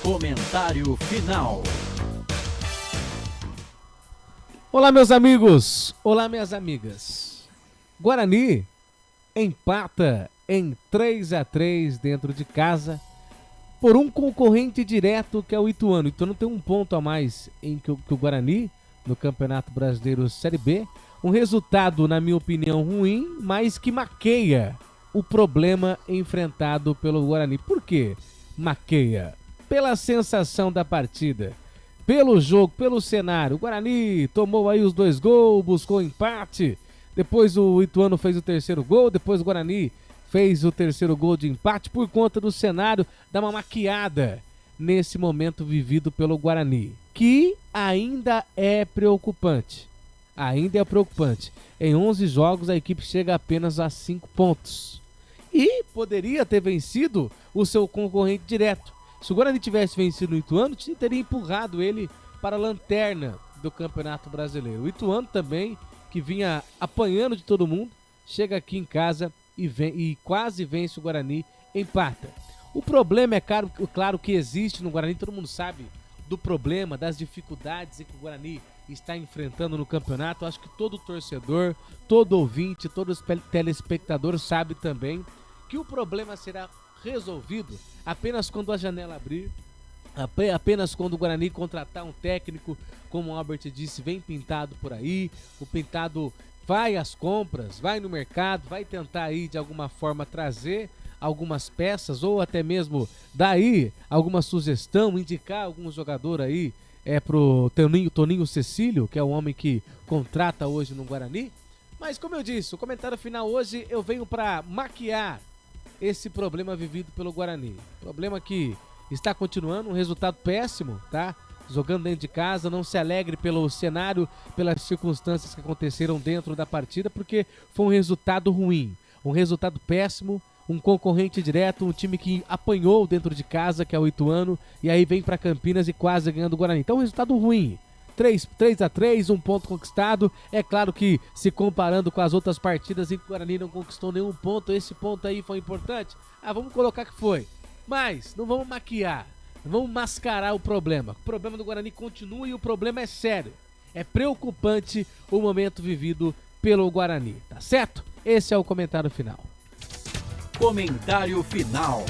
Comentário final. Olá, meus amigos. Olá, minhas amigas. Guarani empata em 3-3 dentro de casa por um concorrente direto que é o Ituano. O Ituano tem um ponto a mais que o Guarani no Campeonato Brasileiro Série B. Um resultado, na minha opinião, ruim, mas que maqueia o problema enfrentado pelo Guarani. Por quê? Maqueia pela sensação da partida, pelo jogo, pelo cenário. O Guarani tomou aí os 2 gols, buscou empate. Depois o Ituano fez o terceiro gol. Depois o Guarani fez o terceiro gol de empate. Por conta do cenário, dá uma maquiada nesse momento vivido pelo Guarani, que ainda é preocupante. Ainda é preocupante. Em 11 jogos, a equipe chega apenas a 5 pontos. E poderia ter vencido o seu concorrente direto. Se o Guarani tivesse vencido o Ituano, teria empurrado ele para a lanterna do Campeonato Brasileiro. O Ituano também, que vinha apanhando de todo mundo, chega aqui em casa e quase vence o Guarani, empata. O problema é claro que existe no Guarani, todo mundo sabe do problema, das dificuldades em que o Guarani está enfrentando no campeonato. Eu acho que todo torcedor, todo ouvinte, todo telespectador sabe também que o problema será resolvido apenas quando a janela abrir, apenas quando o Guarani contratar um técnico, como o Albert disse, vem pintado por aí. O pintado vai às compras, vai no mercado, vai tentar aí de alguma forma trazer algumas peças ou até mesmo dar aí alguma sugestão, indicar algum jogador aí pro Toninho Cecílio, que é o homem que contrata hoje no Guarani. Mas como eu disse, o comentário final hoje eu venho para maquiar esse problema vivido pelo Guarani. Problema que está continuando, um resultado péssimo, tá? Jogando dentro de casa, não se alegre pelo cenário, pelas circunstâncias que aconteceram dentro da partida, porque foi um resultado ruim, um resultado péssimo, um concorrente direto, um time que apanhou dentro de casa, que é o Ituano, e aí vem para Campinas e quase ganha do Guarani. Então, um resultado ruim. 3-3, um ponto conquistado. É claro que, se comparando com as outras partidas em que o Guarani não conquistou nenhum ponto, esse ponto aí foi importante. Vamos colocar que foi. Mas não vamos maquiar, não vamos mascarar o problema. O problema do Guarani continua e o problema é sério. É preocupante o momento vivido pelo Guarani, tá certo? Esse é o comentário final. Comentário final.